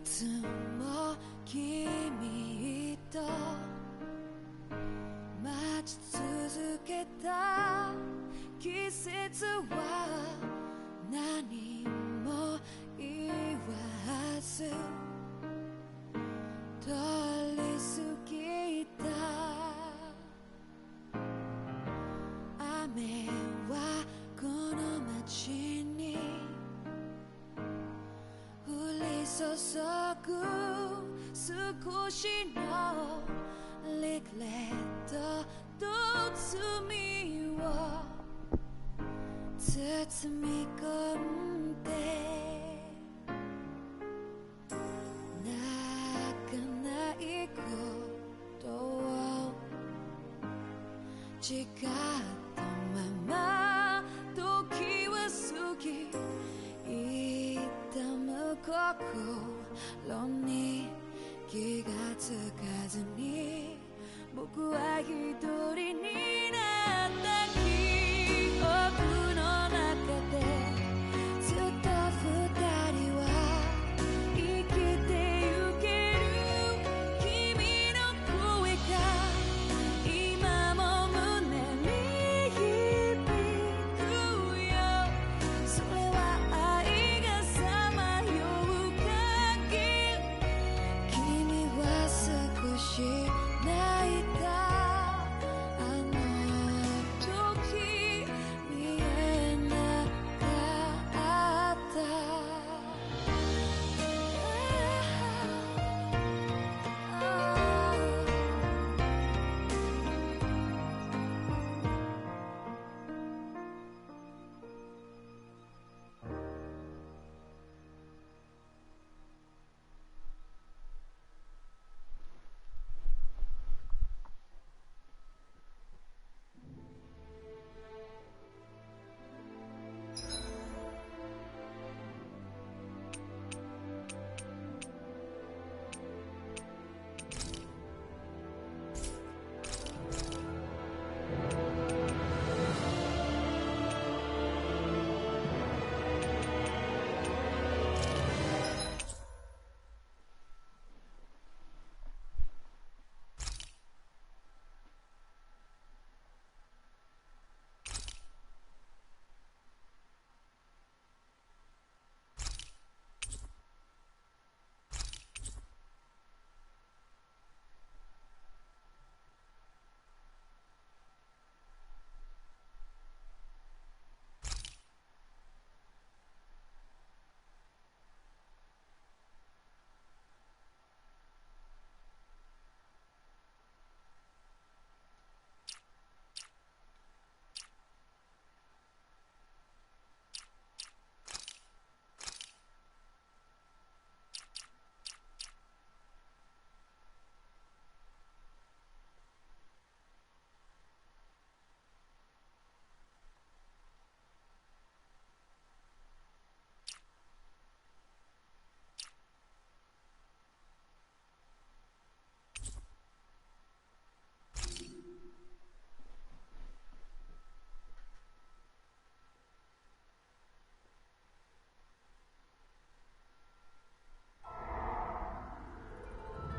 つも君と待ち続けた季節は何も言わず通り過ぎた。雨はこの街に降り注ぐ少しのリグレットと罪を包み込んで泣かないことを誓ったまま時は過ぎ痛む心に気がつかずに僕は一人になった記憶の中でずっと二人は生きてゆける君の声が今も胸に響くよ。それは愛がさまよう限り君は少し泣いた。あの時見えなかった。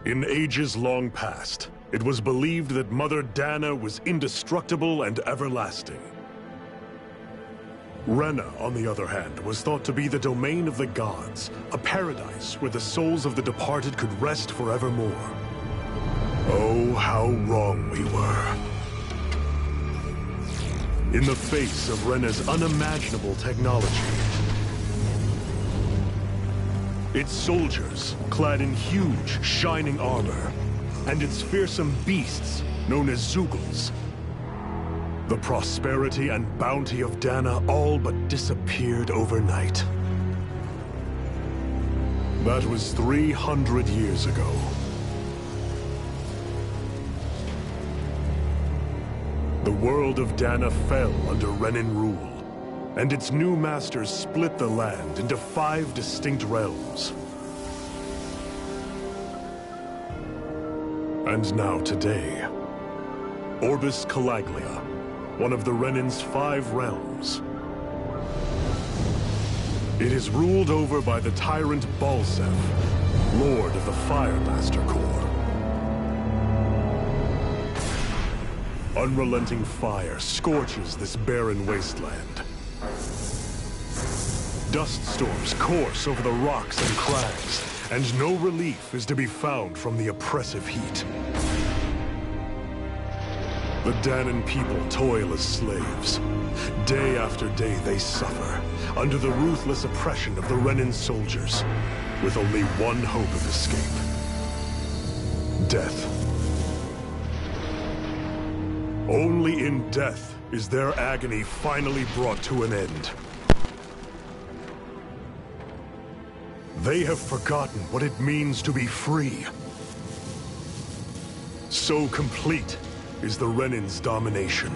In ages long past, it was believed that Mother Dana was indestructible and everlasting. Rena, on the other hand, was thought to be the domain of the gods, a paradise where the souls of the departed could rest forevermore. Oh, how wrong we were. In the face of Rena's unimaginable technology, its soldiers, clad in huge, shining armor, and its fearsome beasts, known as Zeugles. The prosperity and bounty of Dana all but disappeared overnight. That was 300 years ago. The world of Dana fell under Renan rule, and its new masters split the land into 5 distinct realms. And now today, Orbis Calaglia, one of the Renan's 5 realms. It is ruled over by the tyrant Balsef, Lord of the Firemaster Corps. Unrelenting fire scorches this barren wasteland. Dust storms course over the rocks and crags, and no relief is to be found from the oppressive heat. The Danan people toil as slaves. Day after day they suffer, under the ruthless oppression of the Renin soldiers, with only one hope of escape. Death. Only in death is their agony finally brought to an end. They have forgotten what it means to be free. So complete is the Renin's domination.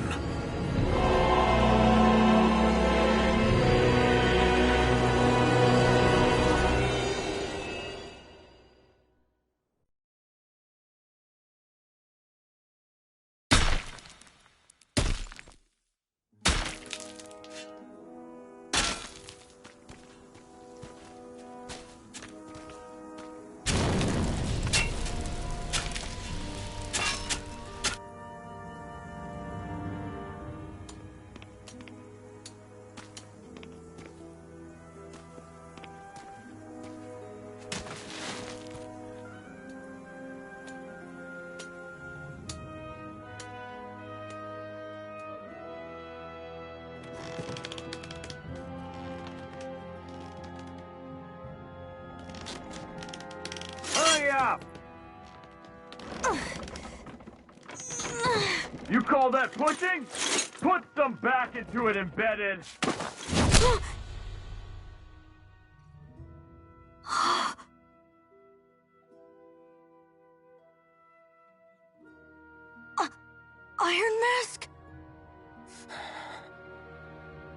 You call that pushing? Put some back into it, embedded! Iron Mask?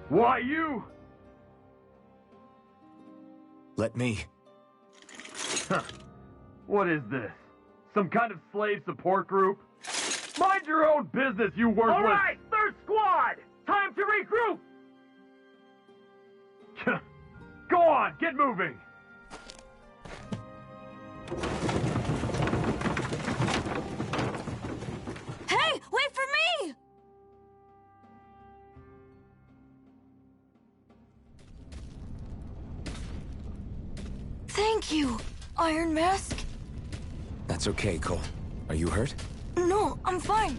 Why you? Let me. Huh. What is this? Some kind of slave support group? Mind your own business, you worthless— All right, third squad! Time to regroup! Go on, get moving! Hey, wait for me! Thank you, Iron Mask. That's okay, Cole. Are you hurt? No, I'm fine.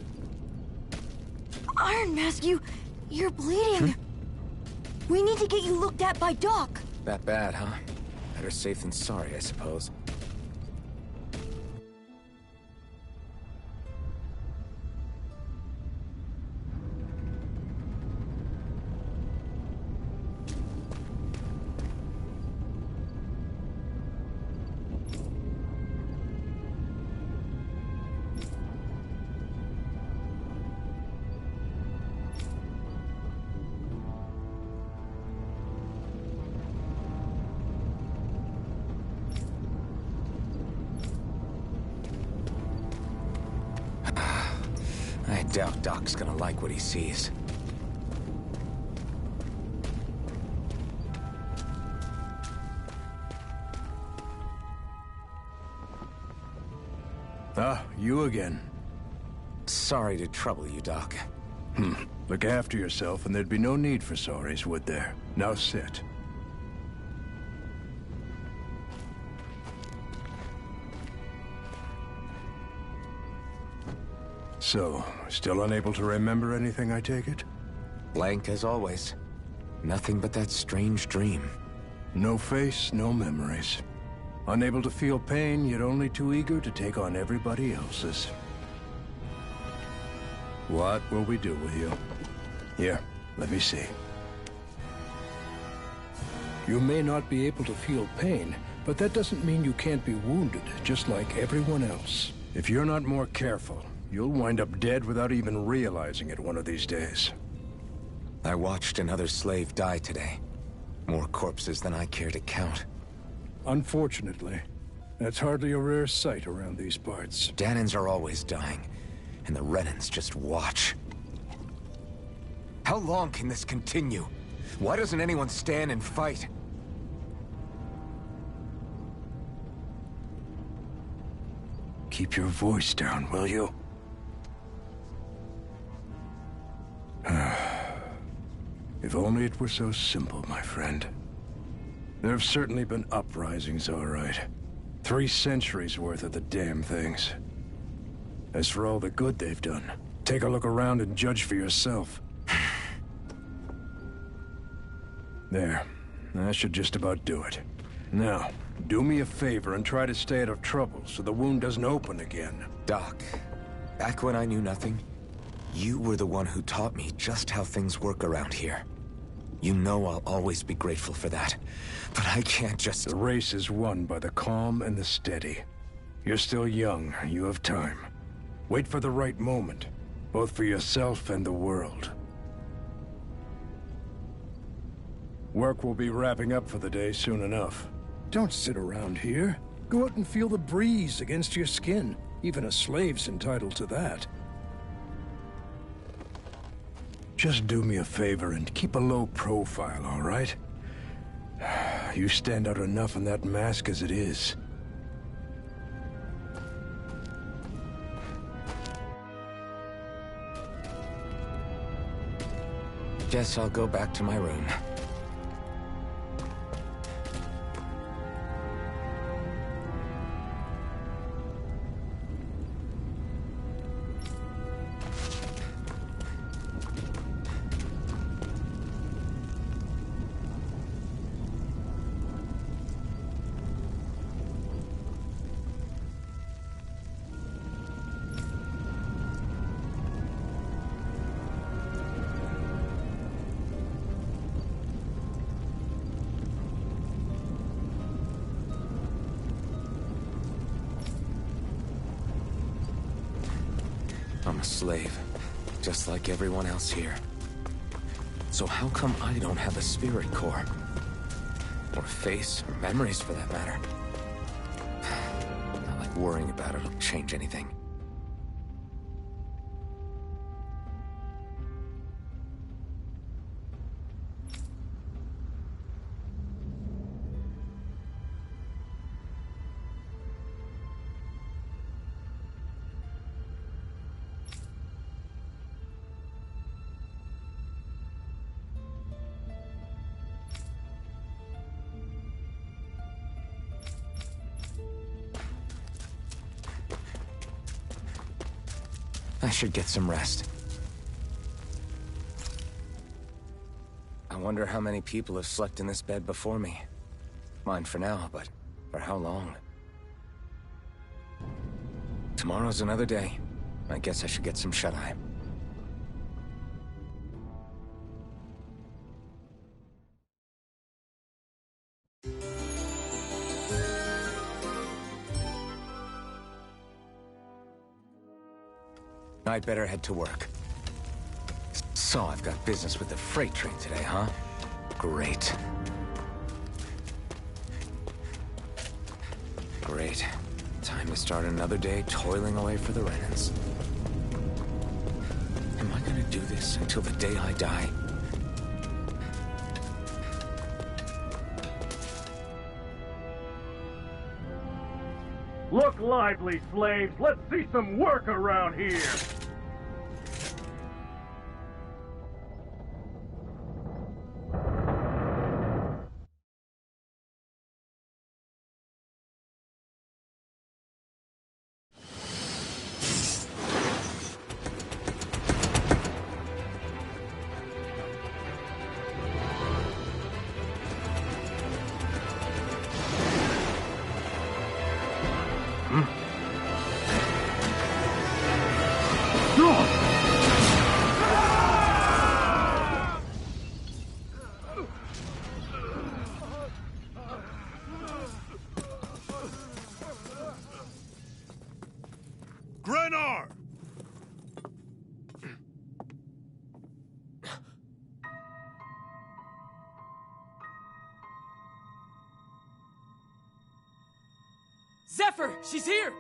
Iron Mask, you're bleeding. We need to get you looked at by Doc. That bad, huh? Better safe than sorry, I suppose. I doubt Doc's gonna like what he sees. Ah, you again. Sorry to trouble you, Doc. Look after yourself and there'd be no need for sorries, would there? Now sit. So, still unable to remember anything, I take it? Blank as always. Nothing but that strange dream. No face, no memories. Unable to feel pain, yet only too eager to take on everybody else's. What will we do with you? Here, let me see. You may not be able to feel pain, but that doesn't mean you can't be wounded, just like everyone else. If you're not more careful, you'll wind up dead without even realizing it one of these days. I watched another slave die today. More corpses than I care to count. Unfortunately, that's hardly a rare sight around these parts. Danans are always dying, and the Renins just watch. How long can this continue? Why doesn't anyone stand and fight? keep your voice down, will you? If only it were so simple, my friend. There have certainly been uprisings, all right. 3 centuries worth of the damn things. As for all the good they've done, take a look around and judge for yourself. There. That should just about do it. Now, do me a favor and try to stay out of trouble so the wound doesn't open again. Doc, back when I knew nothing, you were the one who taught me just how things work around here. You know I'll always be grateful for that. But I can't just... The race is won by the calm and the steady. You're still young. You have time. Wait for the right moment, both for yourself and the world. Work will be wrapping up for the day soon enough. Don't sit around here. Go out and feel the breeze against your skin. Even a slave's entitled to that. Just do me a favor and keep a low profile, all right? You stand out enough in that mask as it is. Guess I'll go back to my room. I'm a slave, just like everyone else here. So how come I don't have a spirit core? Or a face, or memories for that matter? Not like worrying about it'll change anything. I should get some rest. I wonder how many people have slept in this bed before me. Mine for now, but for how long? Tomorrow's another day. I guess I should get some shut-eye. I'd better head to work. So I've got business with the freight train today, huh? Great. Great. Time to start another day toiling away for the Renans. Am I gonna do this until the day I die? Look lively, slaves! Let's see some work around here! Grenar! Zephyr! She's here!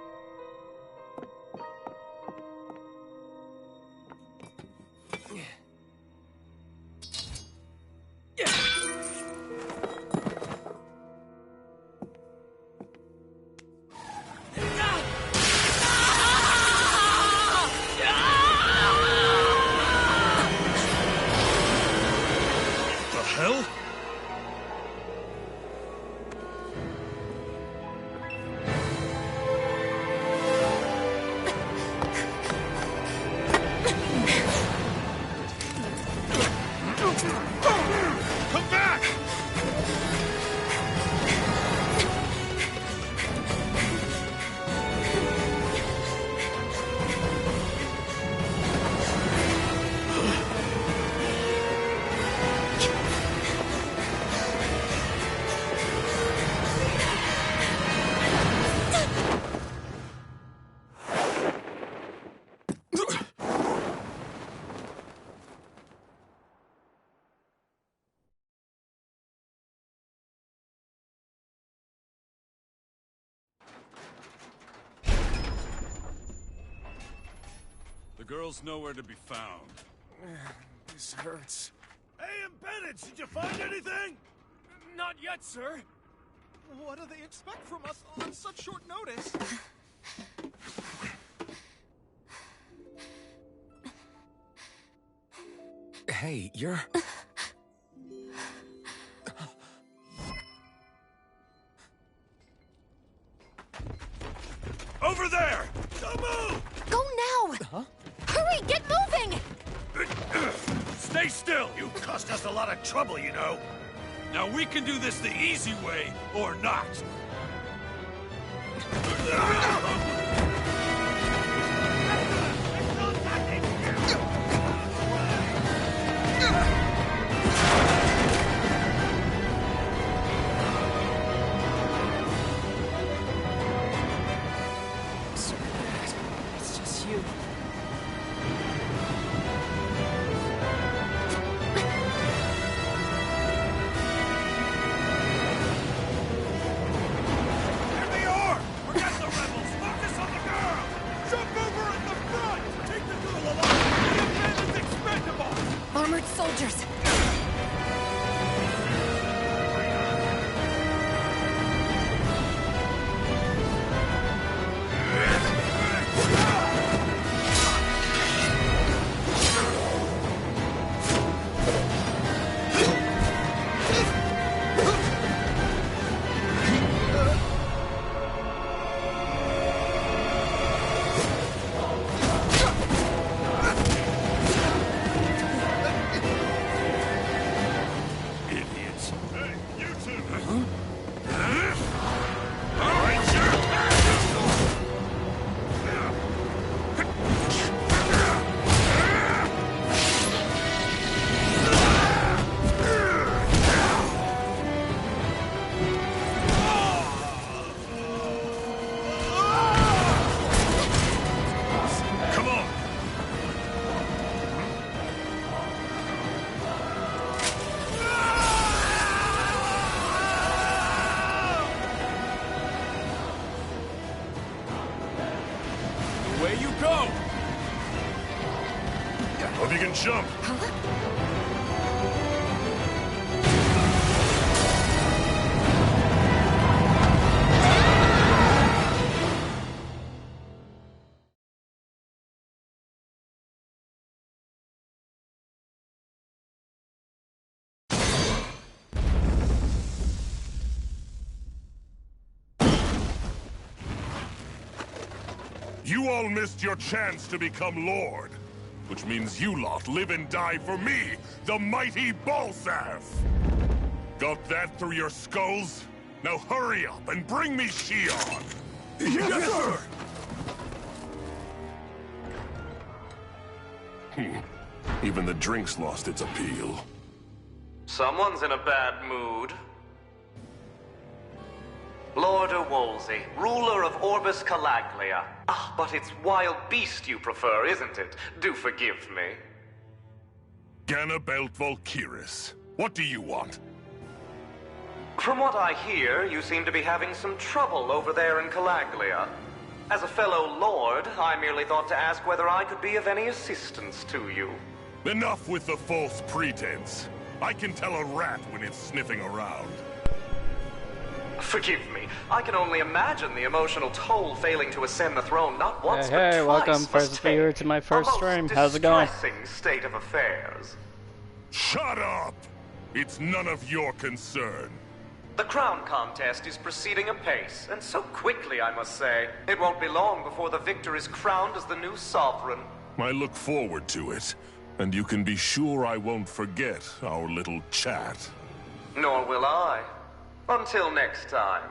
girl's nowhere to be found. This hurts. Hey, Bennett, did you find anything? Not yet, sir. What do they expect from us on such short notice? Hey, you're... Over there! Don't move! Go now! Huh? Hurry, get moving! Stay still! You cost us a lot of trouble, you know. Now we can do this the easy way, or not. It's just you. Here they are! Forget the rebels! Focus on the girl! Jump over in the front! Take the girl alive! The man is expendable! Armored soldiers! Idiots! Hey, you two! All right, sure! Come on! Away you go! Hope you can jump. You all missed your chance to become Lord. Which means you lot live and die for me, the mighty Balsath! Got that through your skulls? Now hurry up and bring me Shion! Yes, sir! Even the drink's lost its appeal. Someone's in a bad mood. Lord Wolsey, ruler of Orbis Calaglia. Ah, but it's wild beast you prefer, isn't it? Do forgive me. Ganabelt Volkiris, what do you want? From what I hear, you seem to be having some trouble over there in Calaglia. As a fellow lord, I merely thought to ask whether I could be of any assistance to you. Enough with the false pretense. I can tell a rat when it's sniffing around. Forgive me. I can only imagine the emotional toll failing to ascend the throne not once but Hey, twice welcome must first viewer take. to my first A most stream. How's it going? distressing state of affairs. Shut up! It's none of your concern. The crown contest is proceeding apace, and so quickly, I must say. It won't be long before the victor is crowned as the new sovereign. I look forward to it, and you can be sure I won't forget our little chat. Nor will I. Until next time.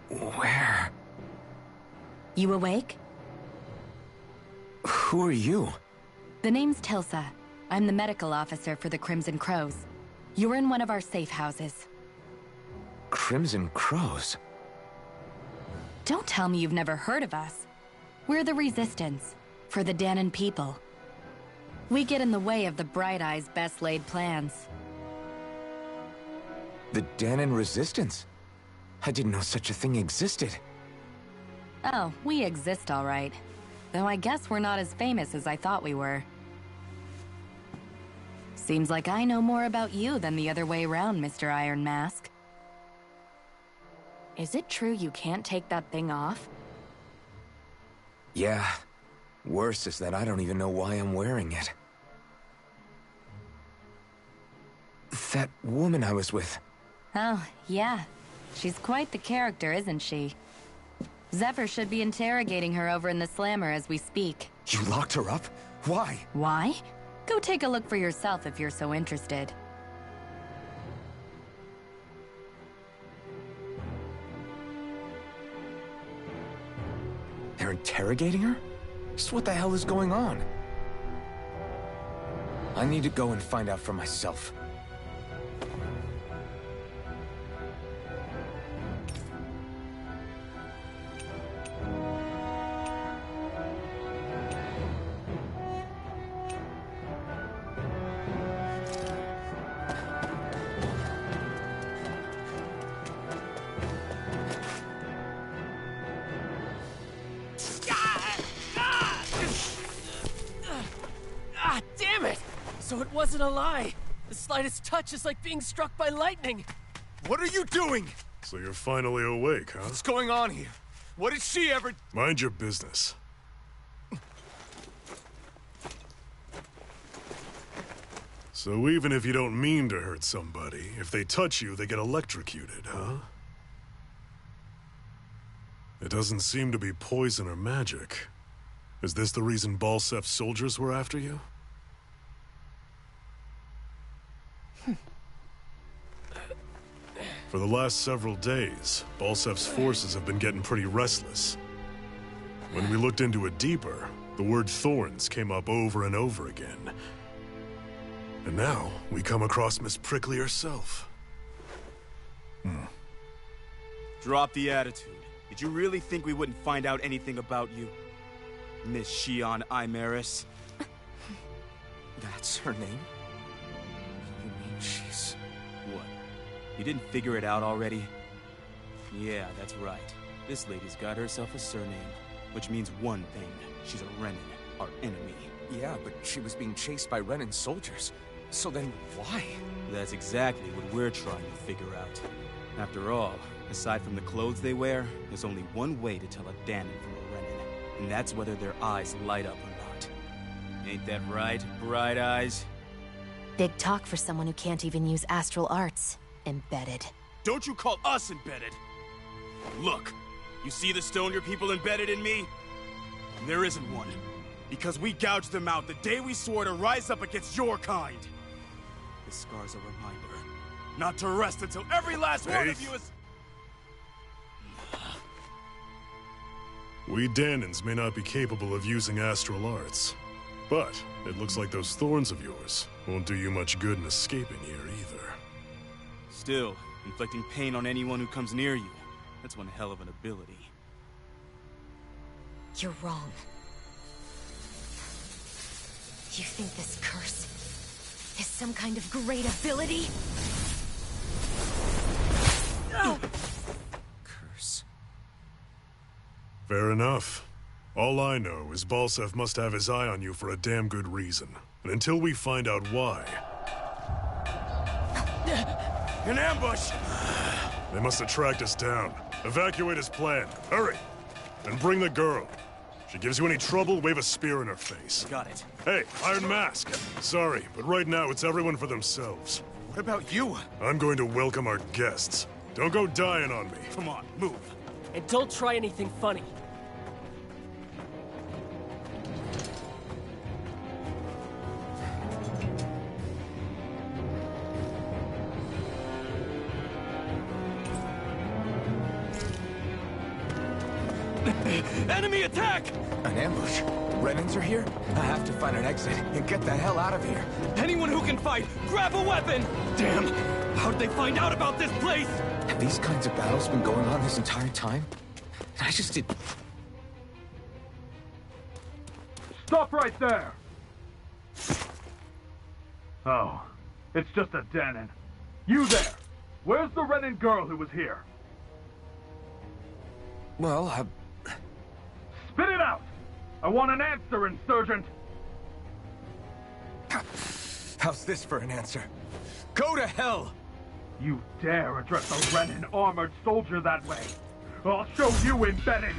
Where? You awake? Who are you? The name's Tilsa. I'm the medical officer for the Crimson Crows. You're in one of our safe houses. Crimson Crows? Don't tell me you've never heard of us. We're the Resistance, for the Danon people. We get in the way of the Bright Eye's best-laid plans. The Danon Resistance? I didn't know such a thing existed. Oh, we exist all right. Though I guess we're not as famous as I thought we were. Seems like I know more about you than the other way around, Mr. Iron Mask. Is it true you can't take that thing off? Yeah. Worse is that I don't even know why I'm wearing it. That woman I was with. Oh, yeah. She's quite the character, isn't she? Zephyr should be interrogating her over in the Slammer as we speak. You locked her up? Why? Why? Go take a look for yourself if you're so interested. They're interrogating her? So what the hell is going on? I need to go and find out for myself. Damn it! So it wasn't a lie. The slightest touch is like being struck by lightning. What are you doing? So you're finally awake, huh? What's going on here? What did she ever... Mind your business. So even if you don't mean to hurt somebody, if they touch you, they get electrocuted, huh? It doesn't seem to be poison or magic. Is this the reason Balsef's soldiers were after you? For the last several days, Balsef's forces have been getting pretty restless. When we looked into it deeper, the word thorns came up over and over again. And now, we come across Miss Prickly herself. Drop the attitude. Did you really think we wouldn't find out anything about you? Miss Shion Imaris? That's her name? You mean she's... What? You didn't figure it out already? Yeah, that's right. This lady's got herself a surname, which means one thing. She's a Renin, our enemy. Yeah, but she was being chased by Renin soldiers. So then, why? That's exactly what we're trying to figure out. After all, aside from the clothes they wear, there's only one way to tell a Danon from a Renin, and that's whether their eyes light up or not. Ain't that right, Bright Eyes? Big talk for someone who can't even use astral arts. Embedded. Don't you call us embedded! Look, you see the stone your people embedded in me? There isn't one. Because we gouged them out the day we swore to rise up against your kind. This scar's a reminder. Not to rest until every last one of you is... We Danons may not be capable of using astral arts, but it looks like those thorns of yours won't do you much good in escaping here either. Still, inflicting pain on anyone who comes near you, that's one hell of an ability. You're wrong. You think this curse is some kind of great ability? Curse. Fair enough. All I know is Balsef must have his eye on you for a damn good reason. And until we find out why... An ambush! They must have tracked us down. Evacuate as planned. Hurry! And bring the girl. If she gives you any trouble, wave a spear in her face. Got it. Hey, Iron Mask. Sorry, but right now it's everyone for themselves. What about you? I'm going to welcome our guests. Don't go dying on me. Come on, move. And don't try anything funny. Enemy attack! An ambush? Renans are here? I have to find an exit and get the hell out of here. Anyone who can fight, grab a weapon! Damn! How'd they find out about this place? Have these kinds of battles been going on this entire time? I just did... Stop right there! Oh, it's just a Danon. You there! Where's the Renan girl who was here? Well, Spit it out! I want an answer, Insurgent! How's this for an answer? Go to hell! You dare address a Renan armored soldier that way? I'll show you embedded!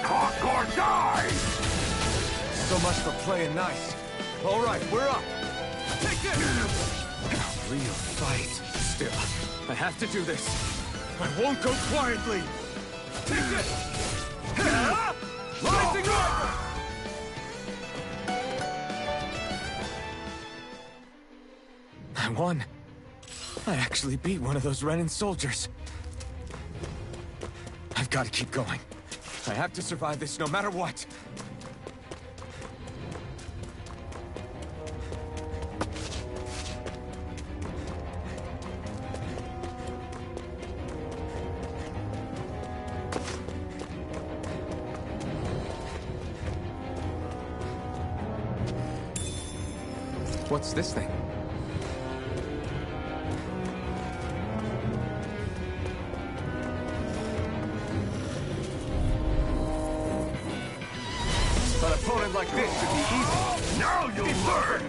Talk or die! So much for playing nice. All right, we're up. Take this! A real fight. Still, I have to do this. I won't go quietly. Take this! Rising Rider! I won. I actually beat one of those Renan soldiers. I've got to keep going. I have to survive this no matter what. What's this thing? An opponent like this should be easy. Now you'll learn!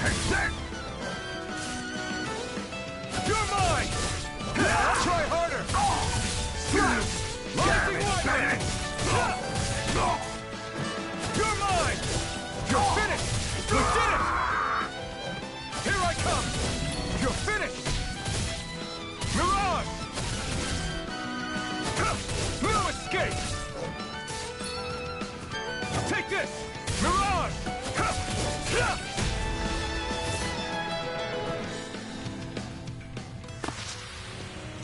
Take that! You're mine! Try harder! Rising Rider! You're mine! You're finished! You did it! Here I come! You're finished! Mirage! No escape! Take this! Mirage!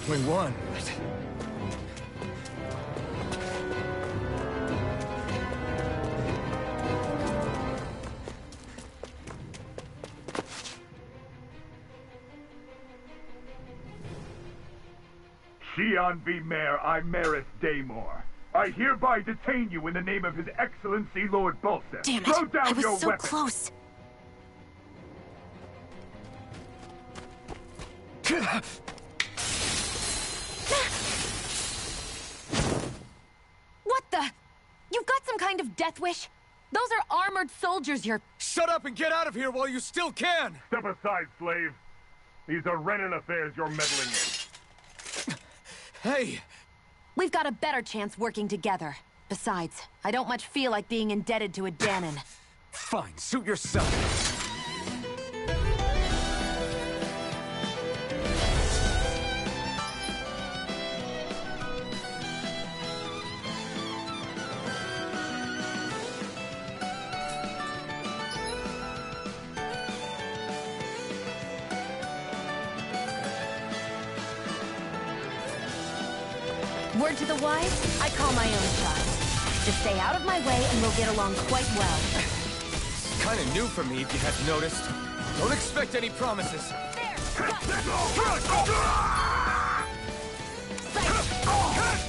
We won. Xian V. Mayor Imeris Daymore. I hereby detain you in the name of His Excellency Lord Bolseth. Damn it! Throw down I was your so weapon. close. What the? You've got some kind of death wish? Those are armored soldiers you're... Shut up and get out of here while you still can! Step aside, slave. These are Renan affairs you're meddling in. Hey! We've got a better chance working together. Besides, I don't much feel like being indebted to a Danon. Fine, suit yourself. Word to the wise, I call my own shot. Just stay out of my way and we'll get along quite well. It's kind of new for me, if you hadn't noticed. Don't expect any promises. There!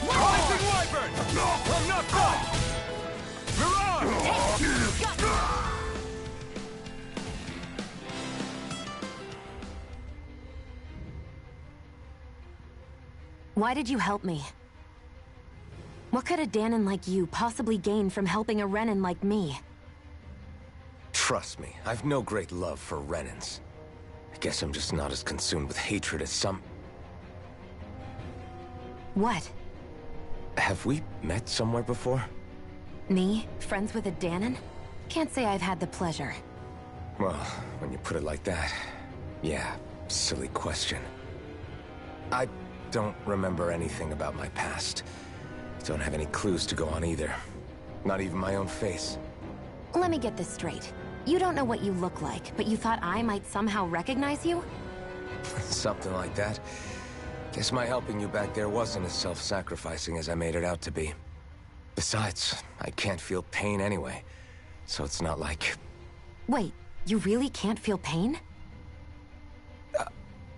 Rising Wyvern! I'm not done! Mirage! Why did you help me? What could a Danon like you possibly gain from helping a Renan like me? Trust me, I've no great love for Renans. I guess I'm just not as consumed with hatred as some... What? Have we met somewhere before? Me? Friends with a Danon? Can't say I've had the pleasure. Well, when you put it like that, Yeah, silly question. I don't remember anything about my past. Don't have any clues to go on either. Not even my own face. Let me get this straight. You don't know what you look like, but you thought I might somehow recognize you? Something like that. Guess my helping you back there wasn't as self-sacrificing as I made it out to be. Besides, I can't feel pain anyway, so it's not like... Wait, you really can't feel pain?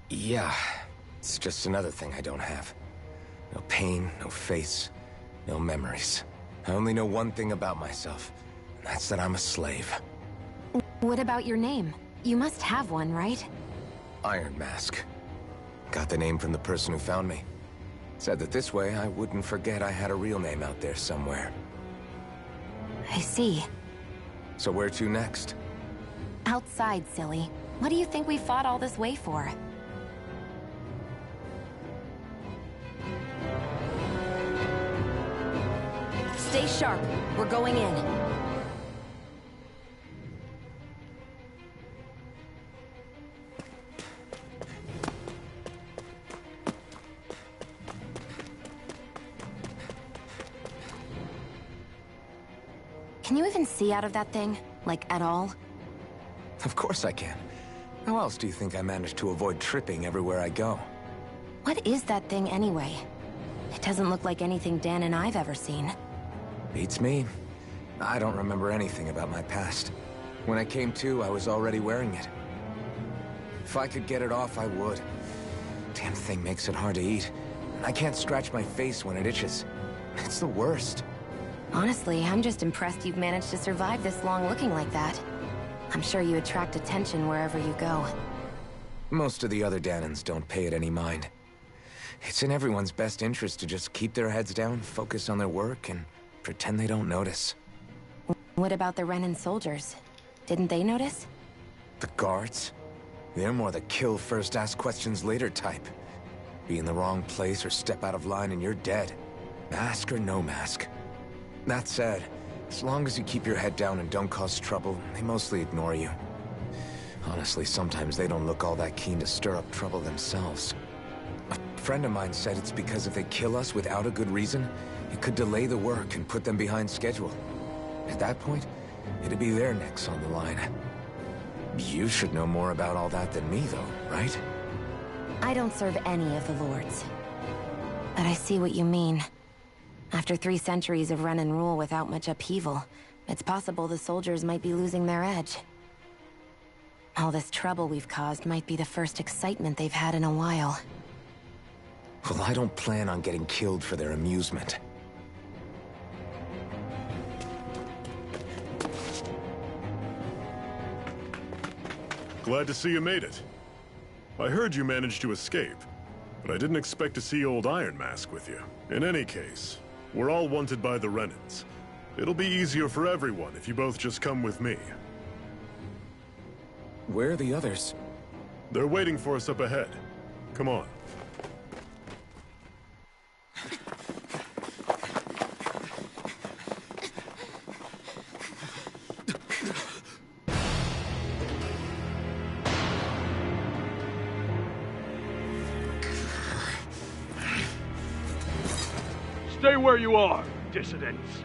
Yeah. It's just another thing I don't have. No pain, no face, no memories. I only know one thing about myself, and that's that I'm a slave. What about your name? You must have one, right? Iron Mask. Got the name from the person who found me. Said that this way I wouldn't forget I had a real name out there somewhere. I see. So where to next? Outside, silly. What do you think we fought all this way for? Stay sharp. We're going in. Can you even see out of that thing? Like, at all? Of course I can. How else do you think I managed to avoid tripping everywhere I go? What is that thing anyway? It doesn't look like anything Dan and I've ever seen. Beats me. I don't remember anything about my past. When I came to, I was already wearing it. If I could get it off, I would. Damn thing makes it hard to eat. And I can't scratch my face when it itches. It's the worst. Honestly, I'm just impressed you've managed to survive this long looking like that. I'm sure you attract attention wherever you go. Most of the other Danans don't pay it any mind. It's in everyone's best interest to just keep their heads down, focus on their work, and pretend they don't notice. What about the Renan soldiers? Didn't they notice? The guards? They're more the kill first, ask questions later type. Be in the wrong place or step out of line and you're dead. Mask or no mask. That said, as long as you keep your head down and don't cause trouble, they mostly ignore you. Honestly, sometimes they don't look all that keen to stir up trouble themselves. A friend of mine said it's because if they kill us without a good reason, it could delay the work and put them behind schedule. At that point, it'd be their necks on the line. You should know more about all that than me, though, right? I don't serve any of the lords. But I see what you mean. After 3 centuries of run and rule without much upheaval, it's possible the soldiers might be losing their edge. All this trouble we've caused might be the first excitement they've had in a while. Well, I don't plan on getting killed for their amusement. Glad to see you made it. I heard you managed to escape, but I didn't expect to see old Iron Mask with you. In any case, we're all wanted by the Renans. It'll be easier for everyone if you both just come with me. Where are the others? They're waiting for us up ahead. Come on. Stay where you are, dissidents.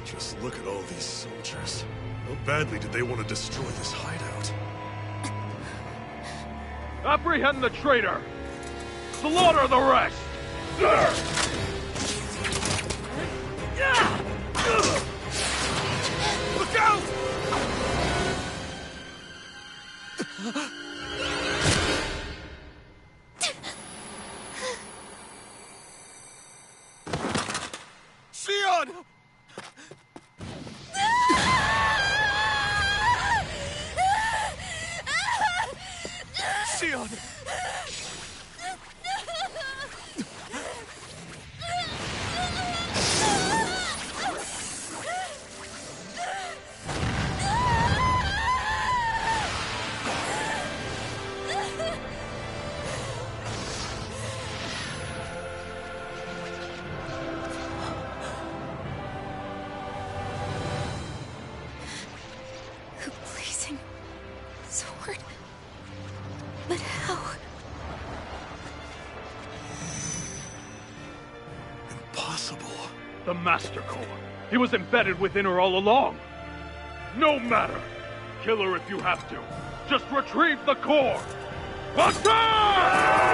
Just look at all these soldiers. How badly did they want to destroy this hideout? Apprehend the traitor! Slaughter the rest! Look out! Sion! Sion! The Master Core. He was embedded within her all along. No matter. Kill her if you have to. Just retrieve the core. Attack!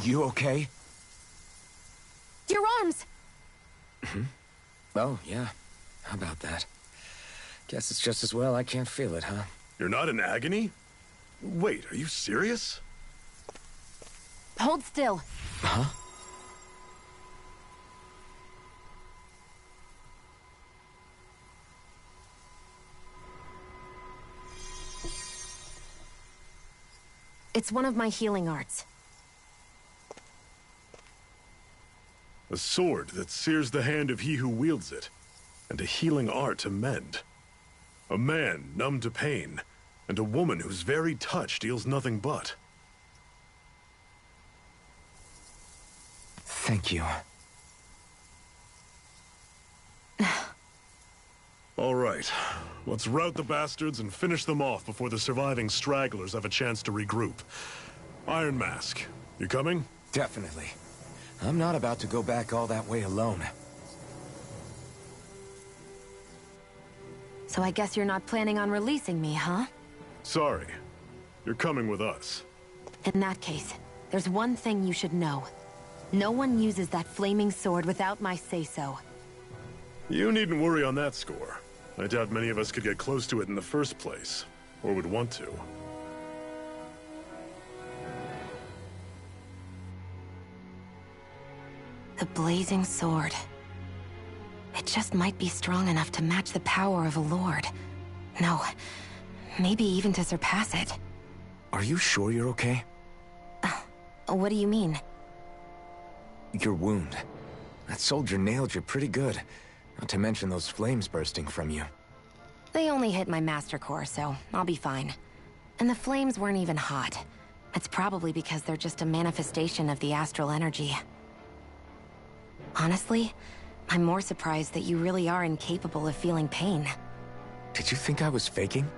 You okay? Your arms! Oh, yeah. How about that? Guess it's just as well I can't feel it, huh? You're not in agony? Wait, are you serious? Hold still. Huh? It's one of my healing arts. A sword that sears the hand of he who wields it, and a healing art to mend. A man numb to pain, and a woman whose very touch deals nothing but. Thank you. All right, let's rout the bastards and finish them off before the surviving stragglers have a chance to regroup. Iron Mask, you coming? Definitely. I'm not about to go back all that way alone. So I guess you're not planning on releasing me, huh? Sorry. You're coming with us. In that case, there's one thing you should know. No one uses that flaming sword without my say-so. You needn't worry on that score. I doubt many of us could get close to it in the first place, or would want to. The blazing sword. It just might be strong enough to match the power of a lord. No, maybe even to surpass it. Are you sure you're okay? What do you mean? Your wound. That soldier nailed you pretty good. Not to mention those flames bursting from you. They only hit my master core, so I'll be fine. And the flames weren't even hot. It's probably because they're just a manifestation of the astral energy. Honestly, I'm more surprised that you really are incapable of feeling pain. Did you think I was faking?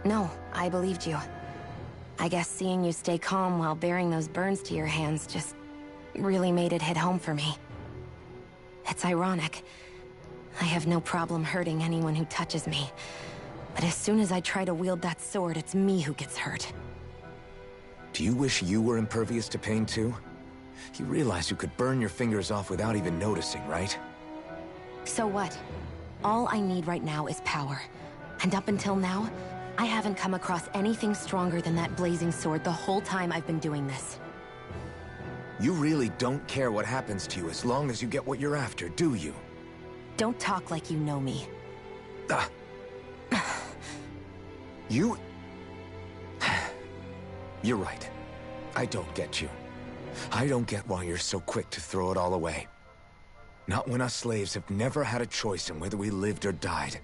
No, I believed you. I guess seeing you stay calm while bearing those burns to your hands just really made it hit home for me. It's ironic. I have no problem hurting anyone who touches me. But as soon as I try to wield that sword, it's me who gets hurt. Do you wish you were impervious to pain too? You realize you could burn your fingers off without even noticing, right? So what? All I need right now is power. And up until now, I haven't come across anything stronger than that blazing sword the whole time I've been doing this. You really don't care what happens to you as long as you get what you're after, do you? Don't talk like you know me. You... You're right. I don't get you. I don't get why you're so quick to throw it all away. Not when us slaves have never had a choice in whether we lived or died.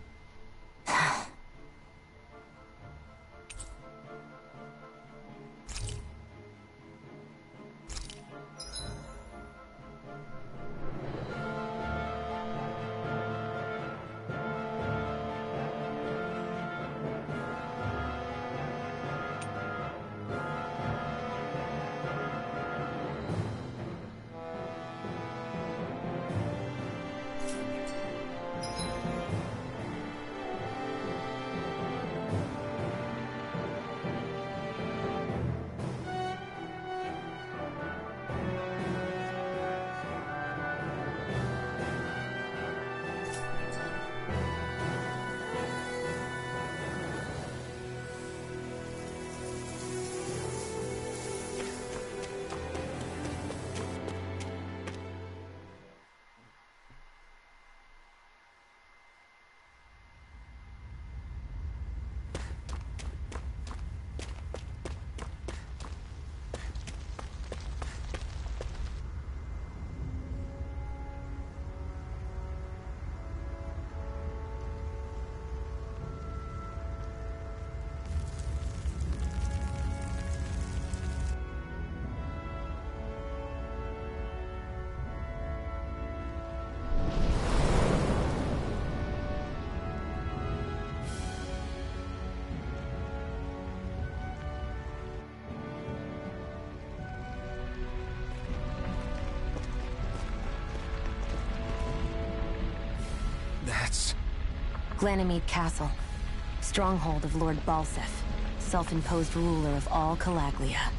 Ganymede Castle. Stronghold of Lord Balsef, self-imposed ruler of all Calaglia.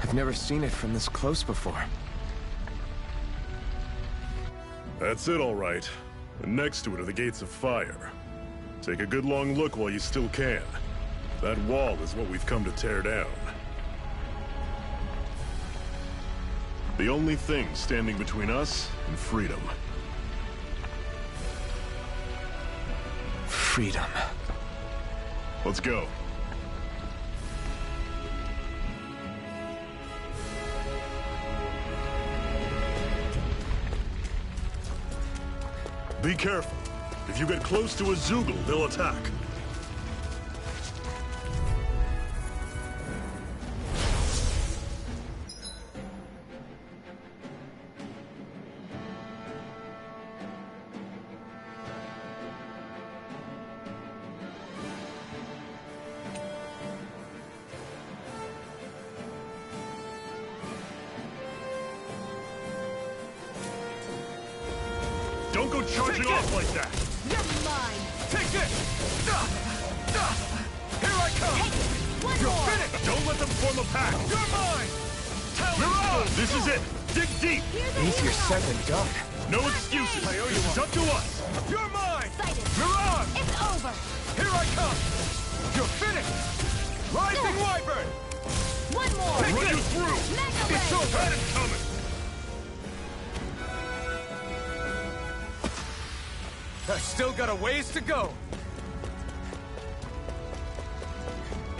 I've never seen it from this close before. That's it, all right. And next to it are the Gates of Fire. Take a good long look while you still can. That wall is what we've come to tear down. The only thing standing between us and freedom. Freedom. Let's go. Be careful. If you get close to a Zoogle, they'll attack. Don't go charging off like that! You're mine! Take it! Here I come! One You're more! finished! Don't let them form a pack! You're mine! Mirage! This is it! Dig deep! Easier said than done. No excuses! This is up to us! You're mine! Excited. Mirage! It's over! Here I come! You're finished! Rising Wyvern! One more! Run you through! Mega It's so Ray! bad it's coming! I still got a ways to go.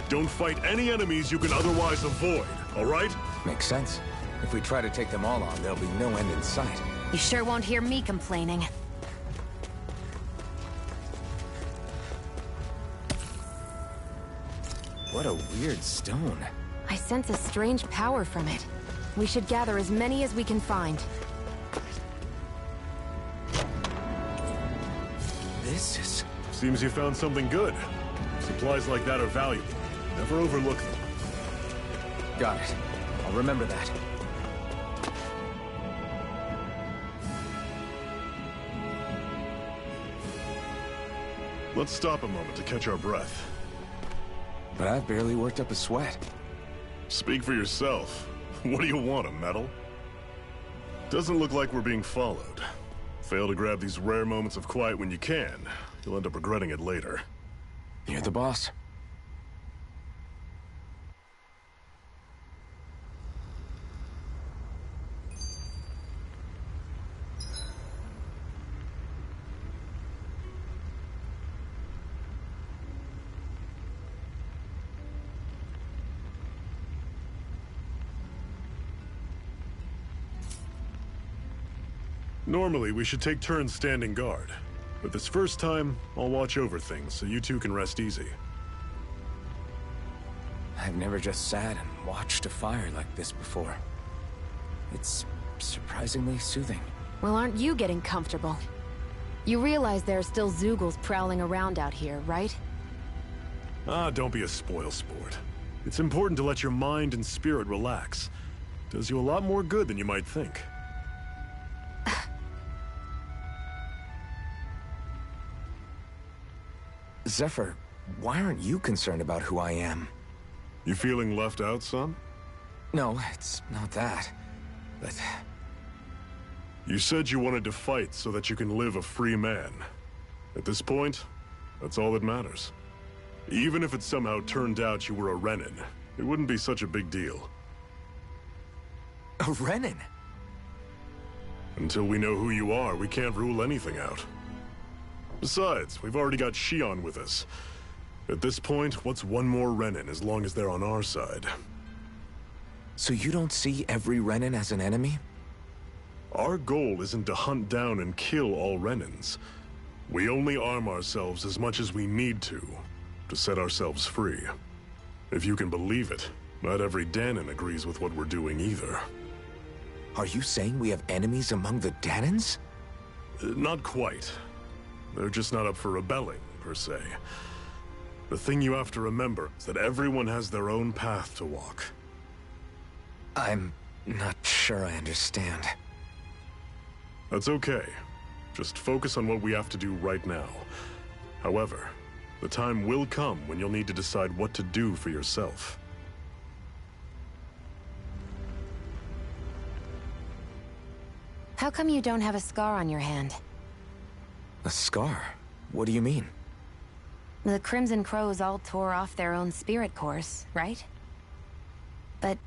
Don't fight any enemies you can otherwise avoid, all right? Makes sense. If we try to take them all on, there'll be no end in sight. You sure won't hear me complaining. What a weird stone. I sense a strange power from it. We should gather as many as we can find. This is... Seems you found something good. Supplies like that are valuable. Never overlook them. Got it. I'll remember that. Let's stop a moment to catch our breath. But I've barely worked up a sweat. Speak for yourself. What do you want, a medal? Doesn't look like we're being followed. Fail to grab these rare moments of quiet when you can, you'll end up regretting it later. You're the boss. Normally, we should take turns standing guard. But this first time, I'll watch over things so you two can rest easy. I've never just sat and watched a fire like this before. It's surprisingly soothing. Well, aren't you getting comfortable? You realize there are still Zoogles prowling around out here, right? Ah, don't be a spoilsport. It's important to let your mind and spirit relax. Does you a lot more good than you might think. Zephyr, why aren't you concerned about who I am? You feeling left out, son? No, it's not that. But... You said you wanted to fight so that you can live a free man. At this point, that's all that matters. Even if it somehow turned out you were a Renin, it wouldn't be such a big deal. A Renin? Until we know who you are, we can't rule anything out. Besides, we've already got Shion with us. At this point, what's one more Renin as long as they're on our side? So you don't see every Renin as an enemy? Our goal isn't to hunt down and kill all Renins. We only arm ourselves as much as we need to set ourselves free. If you can believe it, not every Danon agrees with what we're doing either. Are you saying we have enemies among the Danons? Not quite. They're just not up for rebelling, per se. The thing you have to remember is that everyone has their own path to walk. I'm not sure I understand. That's okay. Just focus on what we have to do right now. However, the time will come when you'll need to decide what to do for yourself. How come you don't have a scar on your hand? A scar? What do you mean? The Crimson Crows all tore off their own spirit cores, right? But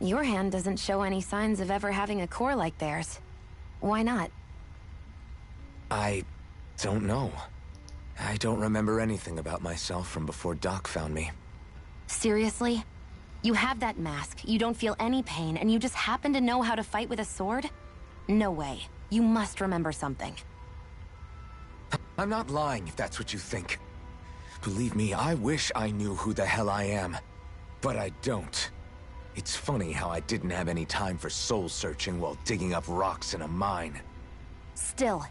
your hand doesn't show any signs of ever having a core like theirs. Why not? I don't know. I don't remember anything about myself from before Doc found me. Seriously? You have that mask, you don't feel any pain, and you just happen to know how to fight with a sword? No way. You must remember something. I'm not lying if that's what you think. Believe me, I wish I knew who the hell I am. But I don't. It's funny how I didn't have any time for soul-searching while digging up rocks in a mine. Still.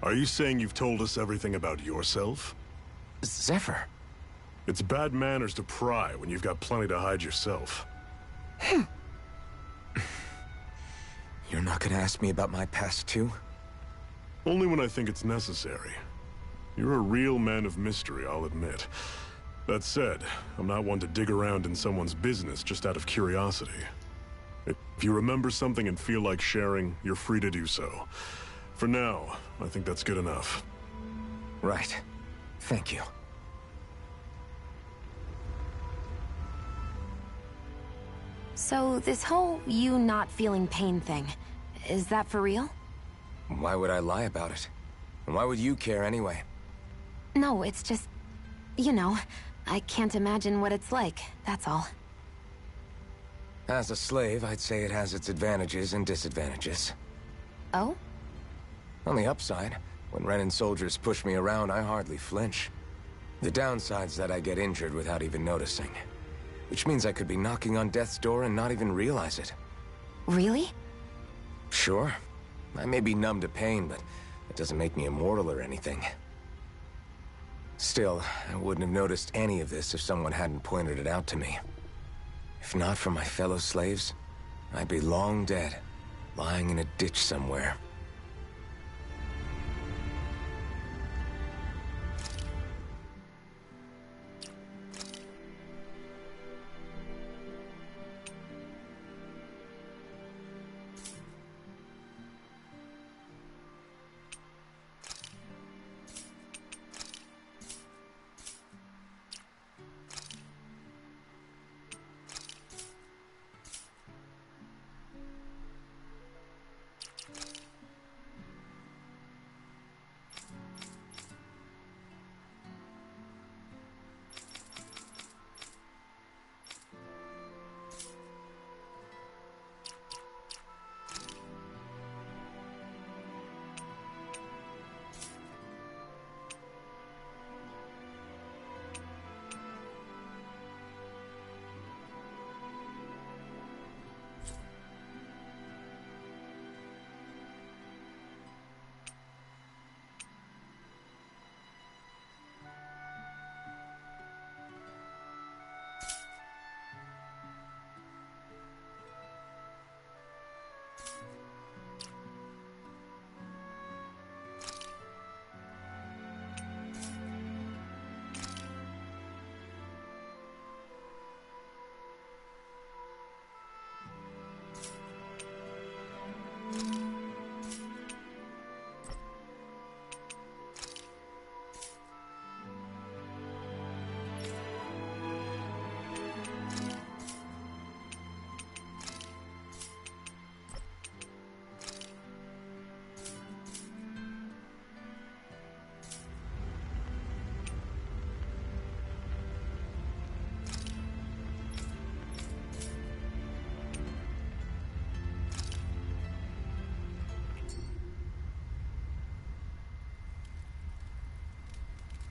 Are you saying you've told us everything about yourself? Zephyr. It's bad manners to pry when you've got plenty to hide yourself. You're not gonna ask me about my past, too? Only when I think it's necessary. You're a real man of mystery, I'll admit. That said, I'm not one to dig around in someone's business just out of curiosity. If you remember something and feel like sharing, you're free to do so. For now, I think that's good enough. Right. Thank you. So, this whole you not feeling pain thing, is that for real? Why would I lie about it? And why would you care anyway? No, it's just... you know, I can't imagine what it's like, that's all. As a slave, I'd say it has its advantages and disadvantages. Oh? On the upside, when Renan soldiers push me around, I hardly flinch. The downside's that I get injured without even noticing. Which means I could be knocking on death's door and not even realize it. Really? Sure. I may be numb to pain, but it doesn't make me immortal or anything. Still, I wouldn't have noticed any of this if someone hadn't pointed it out to me. If not for my fellow slaves, I'd be long dead, lying in a ditch somewhere.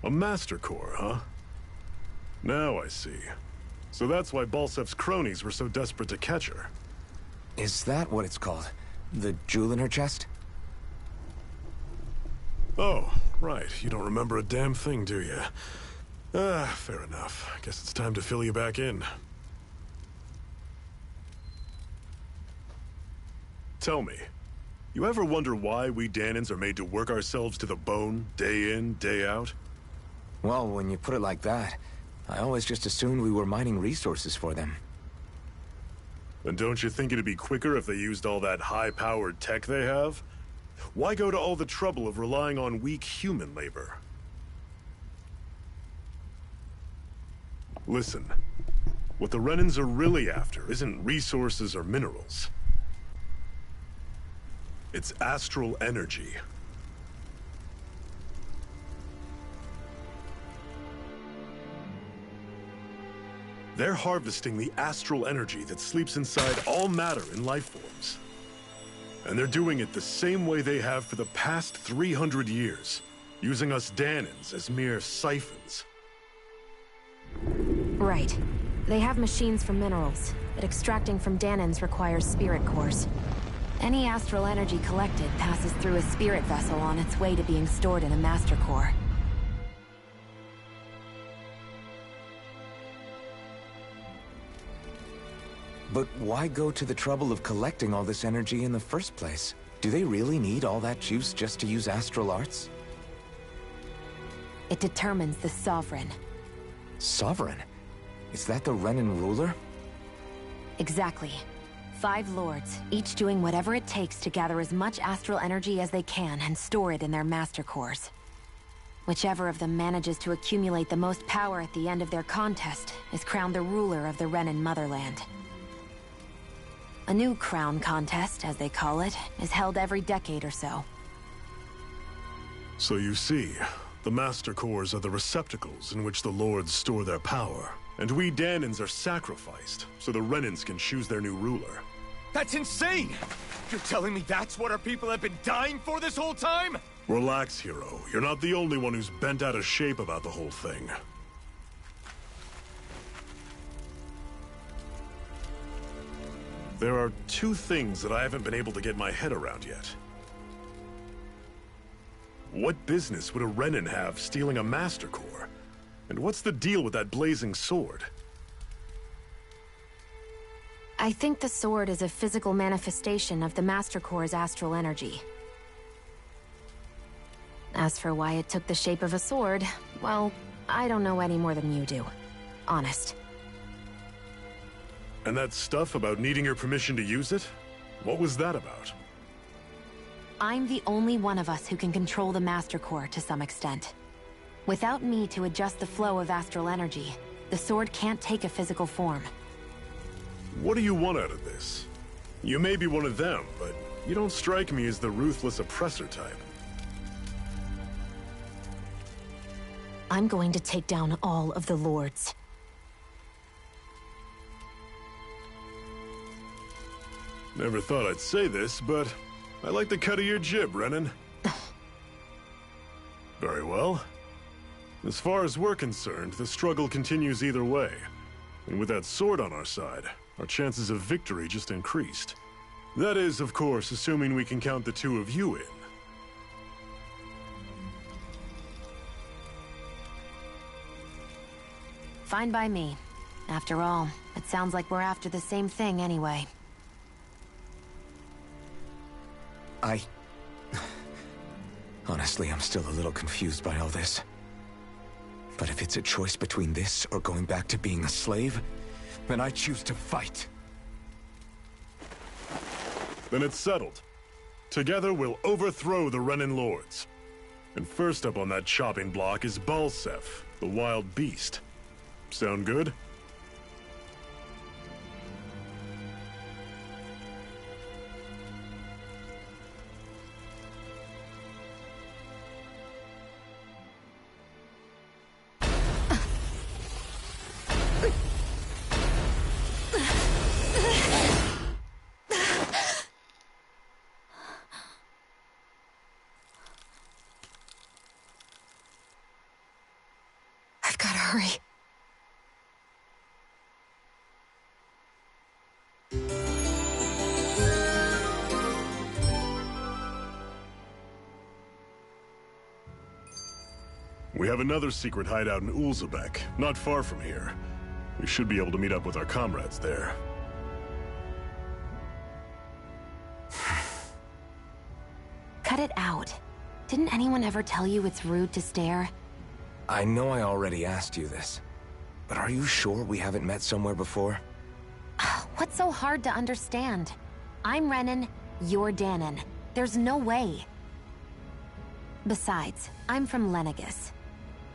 A Master Core, huh? Now I see. So that's why Balsef's cronies were so desperate to catch her. Is that what it's called? The jewel in her chest? Oh, right. You don't remember a damn thing, do you? Fair enough. Guess it's time to fill you back in. Tell me, you ever wonder why we Dahnans are made to work ourselves to the bone, day in, day out? Well, when you put it like that, I always just assumed we were mining resources for them. And don't you think it'd be quicker if they used all that high-powered tech they have? Why go to all the trouble of relying on weak human labor? Listen, what the Renans are really after isn't resources or minerals. It's astral energy. They're harvesting the astral energy that sleeps inside all matter in life forms. And they're doing it the same way they have for the past 300 years, using us Danans as mere siphons. Right. They have machines for minerals, but extracting from Danans requires spirit cores. Any astral energy collected passes through a spirit vessel on its way to being stored in a master core. But why go to the trouble of collecting all this energy in the first place? Do they really need all that juice just to use astral arts? It determines the Sovereign. Sovereign? Is that the Renan ruler? Exactly. 5 lords, each doing whatever it takes to gather as much astral energy as they can and store it in their master cores. Whichever of them manages to accumulate the most power at the end of their contest is crowned the ruler of the Renan motherland. A new crown contest, as they call it, is held every decade or so. So you see, the Master Cores are the receptacles in which the Lords store their power. And we Danans are sacrificed, so the Renans can choose their new ruler. That's insane! You're telling me that's what our people have been dying for this whole time? Relax, hero. You're not the only one who's bent out of shape about the whole thing. There are 2 things that I haven't been able to get my head around yet. What business would a Renan have stealing a Master Core? And what's the deal with that blazing sword? I think the sword is a physical manifestation of the Master Core's astral energy. As for why it took the shape of a sword, well, I don't know any more than you do. Honest. And that stuff about needing your permission to use it? What was that about? I'm the only one of us who can control the Master Core to some extent. Without me to adjust the flow of astral energy, the sword can't take a physical form. What do you want out of this? You may be one of them, but you don't strike me as the ruthless oppressor type. I'm going to take down all of the lords. Never thought I'd say this, but I like the cut of your jib, Renan. Very well. As far as we're concerned, the struggle continues either way. And with that sword on our side, our chances of victory just increased. That is, of course, assuming we can count the 2 of you in. Fine by me. After all, it sounds like we're after the same thing anyway. Honestly, I'm still a little confused by all this. But if it's a choice between this or going back to being a slave, then I choose to fight. Then it's settled. Together we'll overthrow the Renan Lords. And first up on that chopping block is Balsef, the wild beast. Sound good? I've gotta hurry. We have another secret hideout in Ulzebek, not far from here. We should be able to meet up with our comrades there. Cut it out. Didn't anyone ever tell you it's rude to stare? I know I already asked you this, but are you sure we haven't met somewhere before? What's so hard to understand? I'm Renan, you're Danon. There's no way. Besides, I'm from Lenegis.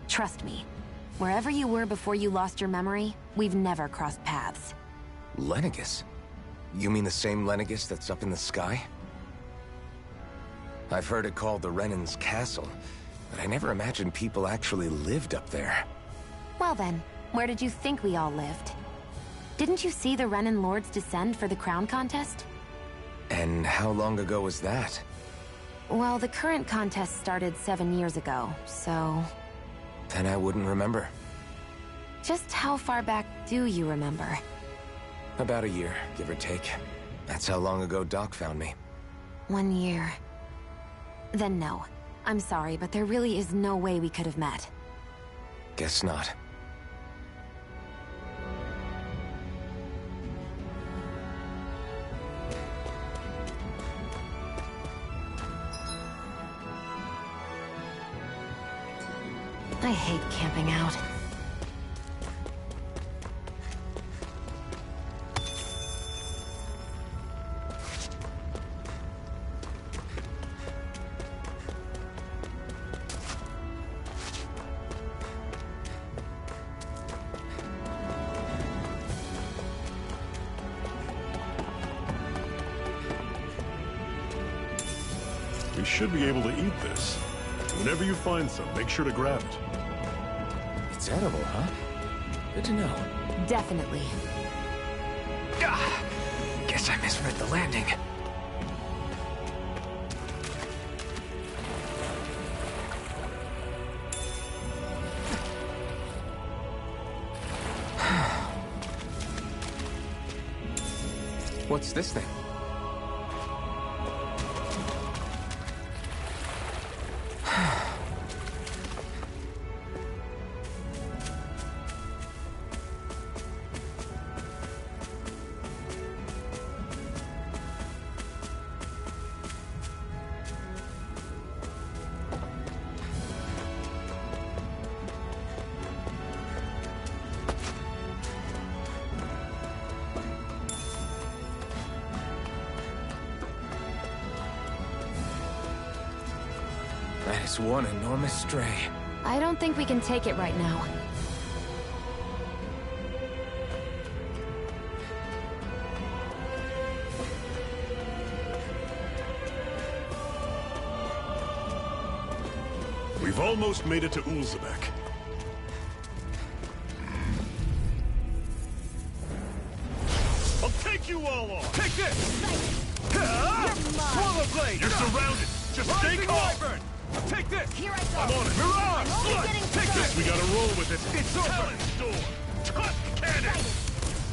Trust me, wherever you were before you lost your memory, we've never crossed paths. Lenegis? You mean the same Lenegis that's up in the sky? I've heard it called the Renan's Castle, but I never imagined people actually lived up there. Well then, where did you think we all lived? Didn't you see the Renan Lords descend for the crown contest? And how long ago was that? Well, the current contest started 7 years ago, so... Then I wouldn't remember. Just how far back do you remember? About a year, give or take. That's how long ago Doc found me. 1 year. Then no. I'm sorry, but there really is no way we could have met. Guess not. I hate camping out. We should be able to eat this. Whenever you find some, make sure to grab it. It's edible, huh? Good to know. Definitely. Guess I misread the landing. What's this thing? That is one enormous stray. I don't think we can take it right now. We've almost made it to Ulzebek. I'll take you all on! Take this! Swallow blade! You're surrounded! Just stay Rising calm! Wyvern! Take this! Here I go. I'm on it! Mirage! I'm only Slut! getting Take started. this! We gotta roll with it! It's over! Talent Storm! Truck Cannon!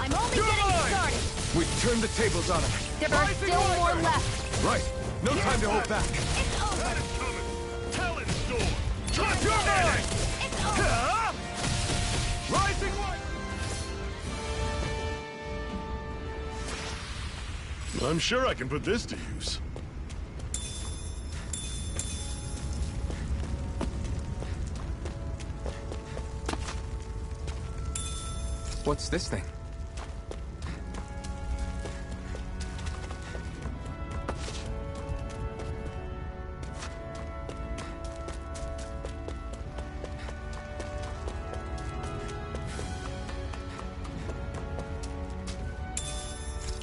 I'm only You're getting mine. started. We've turned the tables on him. There are Rising still more Wyvern. left. Right. No time to hold back. It's over. That is coming! Talent Storm! Truck You're Cannon! mine! It's over. Rising Wyvern! I'm sure I can put this to use. What's this thing?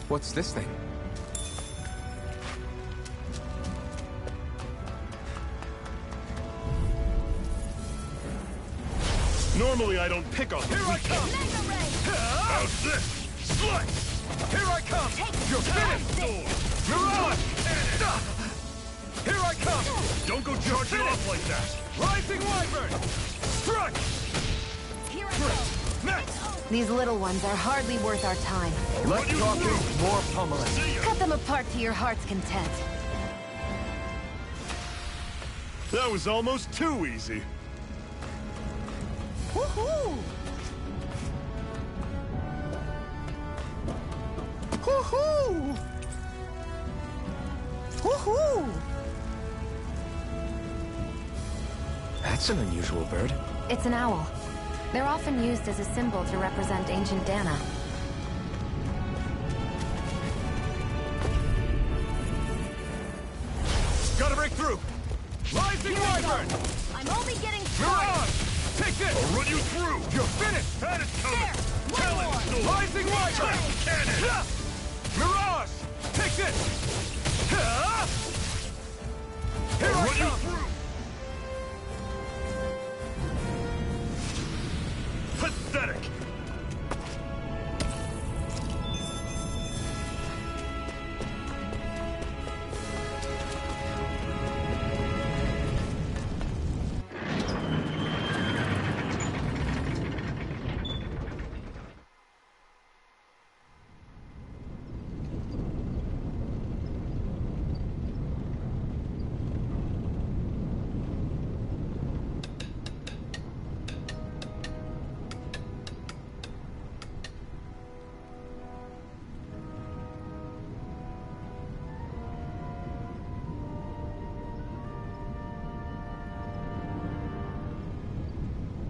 What's this thing? Normally I don't pick on the Here I weak. come! Mega ray. How's this? Slice! Here I come! You're finished! Mirage! Here I come! Don't go charging off like that! Rising Wyvern! Strike! Here I go. Next! These little ones are hardly worth our time. Less talking, more pummeling. See ya! Cut them apart to your heart's content. That was almost too easy. Woohoo! Woohoo! Woohoo! That's an unusual bird. It's an owl. They're often used as a symbol to represent ancient Dana. Gotta break through! Rising Wyvern! I'm only getting started! Mirage! Take this! I'll run you through! You're finished! That is coming! There! One more! Rising Wyvern! Cannon! Mirage! Take this! Here I'll I run you come! through! Pathetic!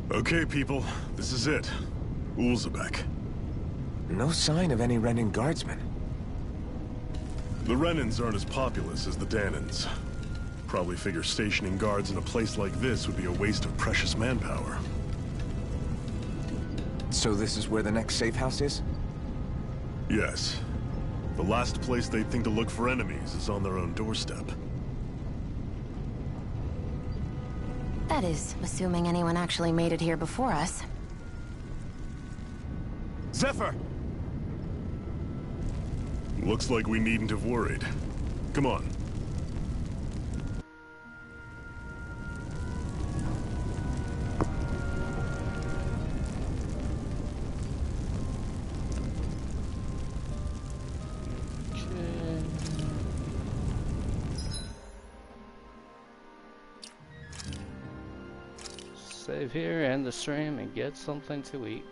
Okay, people. This is it. Ulzebek. No sign of any Renin guardsmen. The Renins aren't as populous as the Danans. Probably figure stationing guards in a place like this would be a waste of precious manpower. So this is where the next safe house is? Yes. The last place they'd think to look for enemies is on their own doorstep. That is, assuming anyone actually made it here before us. Zephyr! Looks like we needn't have worried. Come on. Save here, end the stream, and get something to eat.